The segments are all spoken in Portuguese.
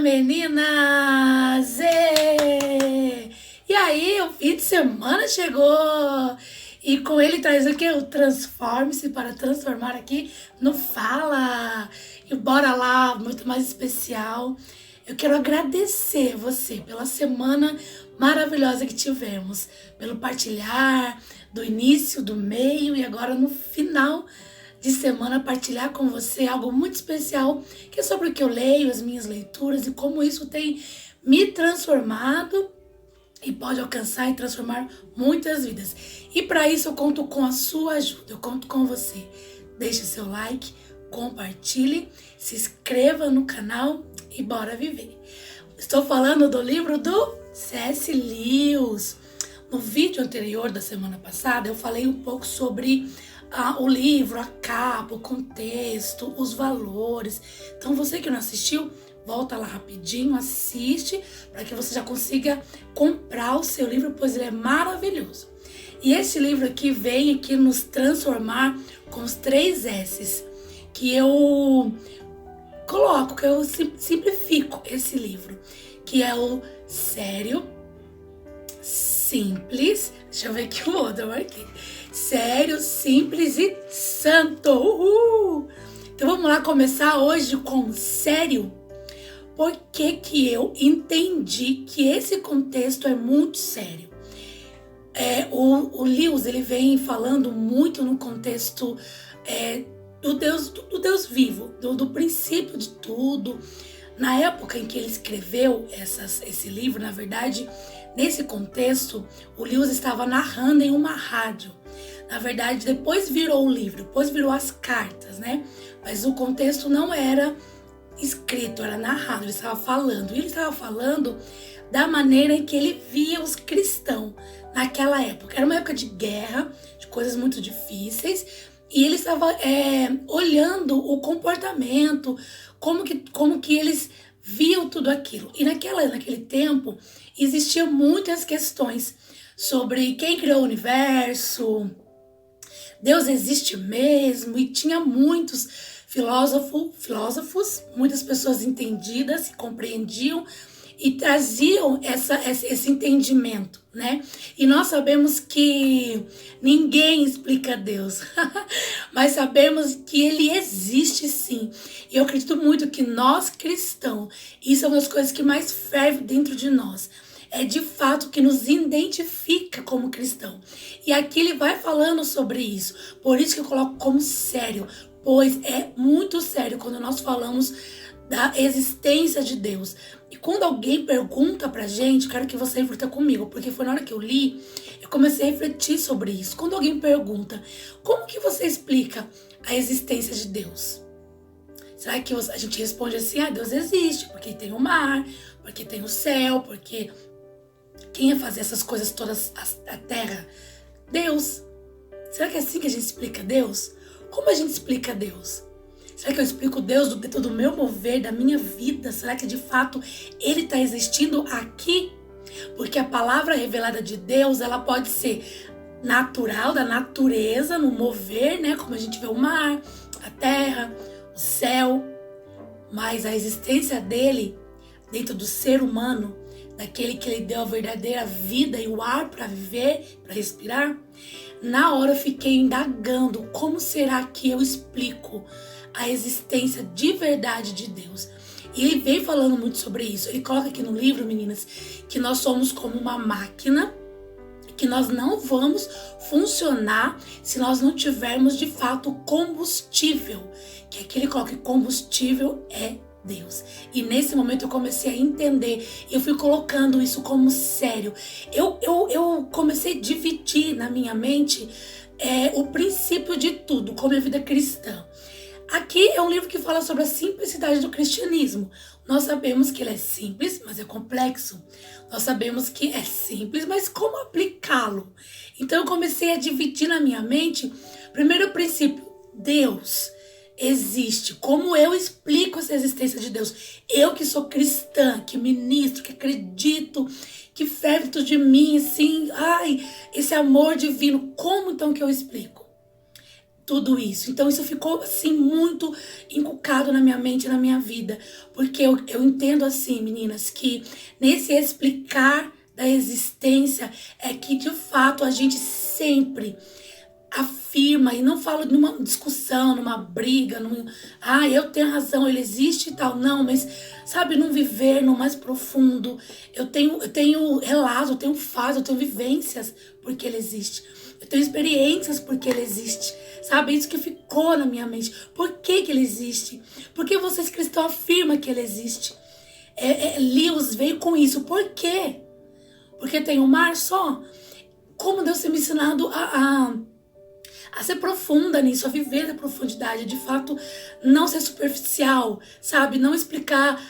meninas! E aí, o fim de semana chegou! E com ele traz o quê? O Transforme-se para transformar aqui no Fala! E bora lá, muito mais especial. Eu quero agradecer você pela semana maravilhosa que tivemos, pelo partilhar do início, do meio e agora no final de semana partilhar com você algo muito especial, que é sobre o que eu leio, as minhas leituras e como isso tem me transformado e pode alcançar e transformar muitas vidas. E para isso eu conto com a sua ajuda, eu conto com você. Deixe seu like, compartilhe, se inscreva no canal e bora viver. Estou falando do livro do C.S. Lewis. No vídeo anterior da semana passada eu falei um pouco sobre o livro, a capa, o contexto, os valores. Então você que não assistiu, volta lá rapidinho, assiste, para que você já consiga comprar o seu livro, pois ele é maravilhoso. E esse livro aqui vem aqui nos transformar com os 3 S's, que eu coloco, que eu simplifico esse livro, que é o sério, simples, deixa eu ver aqui o outro, eu marquei. Sério, simples e santo. Uhul! Então vamos lá começar hoje com sério. Por que eu entendi que esse contexto é muito sério? O Lewis, ele vem falando muito no contexto do Deus vivo, do princípio de tudo. Na época em que ele escreveu esse livro, na verdade, nesse contexto, o Lewis estava narrando em uma rádio. Na verdade, depois virou o livro, depois virou as cartas, né? Mas o contexto não era escrito, era narrado, ele estava falando. E ele estava falando da maneira em que ele via os cristãos naquela época. Era uma época de guerra, de coisas muito difíceis. E ele estava olhando o comportamento, como que eles viam tudo aquilo. E naquele tempo, existiam muitas questões sobre quem criou o universo, Deus existe mesmo, e tinha muitos filósofos, muitas pessoas entendidas, que compreendiam e traziam esse entendimento, né? E nós sabemos que ninguém explica Deus, mas sabemos que Ele existe sim. E eu acredito muito que nós cristãos, isso é uma das coisas que mais ferve dentro de nós, é de fato que nos identifica como cristão. E aqui ele vai falando sobre isso, por isso que eu coloco como sério, pois é muito sério quando nós falamos da existência de Deus. E quando alguém pergunta pra gente, quero que você reflita comigo, porque foi na hora que eu li, eu comecei a refletir sobre isso. Quando alguém pergunta, como que você explica a existência de Deus? Será que a gente responde assim, Deus existe, porque tem o mar, porque tem o céu, porque quem ia fazer essas coisas todas, a terra? Deus. Será que é assim que a gente explica Deus? Como a gente explica Deus? Será que eu explico Deus dentro do meu mover, da minha vida? Será que de fato Ele está existindo aqui? Porque a palavra revelada de Deus, ela pode ser natural, da natureza, no mover, né? Como a gente vê o mar, a terra, o céu. Mas a existência dele dentro do ser humano, daquele que Ele deu a verdadeira vida e o ar para viver, para respirar. Na hora eu fiquei indagando, como será que eu explico a existência de verdade de Deus? E ele vem falando muito sobre isso. Ele coloca aqui no livro, meninas, que nós somos como uma máquina, que nós não vamos funcionar se nós não tivermos de fato combustível. Que aqui ele coloca que combustível é Deus. E nesse momento eu comecei a entender, eu fui colocando isso como sério. Eu comecei a dividir na minha mente o princípio de tudo, como a vida cristã. Aqui é um livro que fala sobre a simplicidade do cristianismo. Nós sabemos que ele é simples, mas é complexo. Nós sabemos que é simples, mas como aplicá-lo? Então eu comecei a dividir na minha mente, primeiro princípio, Deus existe. Como eu explico essa existência de Deus? Eu que sou cristã, que ministro, que acredito, que ferve dentro de mim, assim, esse amor divino. Como então que eu explico? tudo isso. Então isso ficou assim muito inculcado na minha mente, na minha vida, porque eu entendo assim, meninas, que nesse explicar da existência é que de fato a gente sempre afirma, e não falo numa discussão, numa briga, eu tenho razão, ele existe e tal, não, mas sabe, num viver, no mais profundo, eu tenho relatos, eu tenho fases, eu tenho vivências porque ele existe, eu tenho experiências porque ele existe, sabe, isso que ficou na minha mente. Por que que ele existe? Porque vocês cristãos afirmam que ele existe. Lewis veio com isso. Por quê? Porque tem um mar só? Como Deus tem me ensinado a ser profunda nisso, a viver na profundidade, de fato, não ser superficial, sabe? Não explicar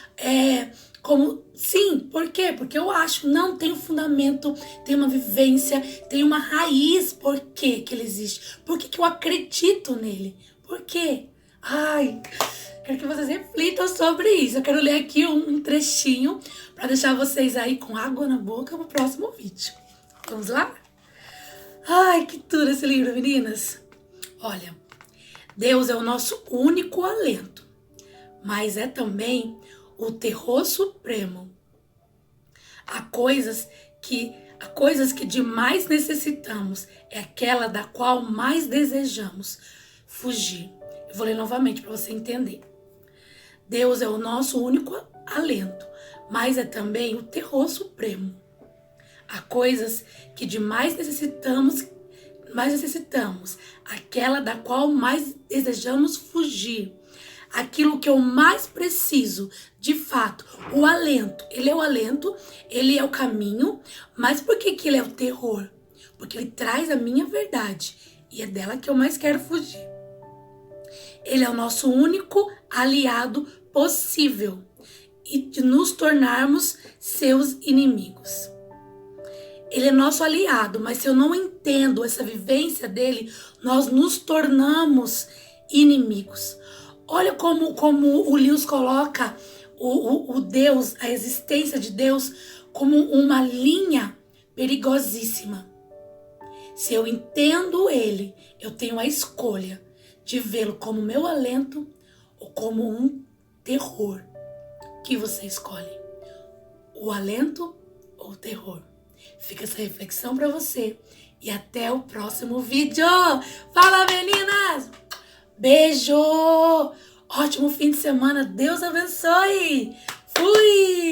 como... Sim, por quê? Porque eu acho, não tem um fundamento, tem uma vivência, tem uma raiz. Por quê que ele existe? Por que que eu acredito nele? Por quê? Ai, quero que vocês reflitam sobre isso. Eu quero ler aqui um trechinho para deixar vocês aí com água na boca pro próximo vídeo. Vamos lá? Ai, que tudo esse livro, meninas. Olha, Deus é o nosso único alento, mas é também o terror supremo. Há coisas que de mais necessitamos, é aquela da qual mais desejamos fugir. Eu vou ler novamente para você entender. Deus é o nosso único alento, mas é também o terror supremo. Há coisas que de mais necessitamos, aquela da qual mais desejamos fugir. Aquilo que eu mais preciso, de fato, o alento. Ele é o alento, ele é o caminho, mas por que que ele é o terror? Porque ele traz a minha verdade e é dela que eu mais quero fugir. Ele é o nosso único aliado possível e de nos tornarmos seus inimigos. Ele é nosso aliado, mas se eu não entendo essa vivência dele, nós nos tornamos inimigos. Olha como o Lewis coloca o Deus, a existência de Deus, como uma linha perigosíssima. Se eu entendo ele, eu tenho a escolha de vê-lo como meu alento ou como um terror. Que você escolhe? O alento ou o terror? Fica essa reflexão para você e até o próximo vídeo. Fala, meninas! Beijo! Ótimo fim de semana. Deus abençoe! Fui!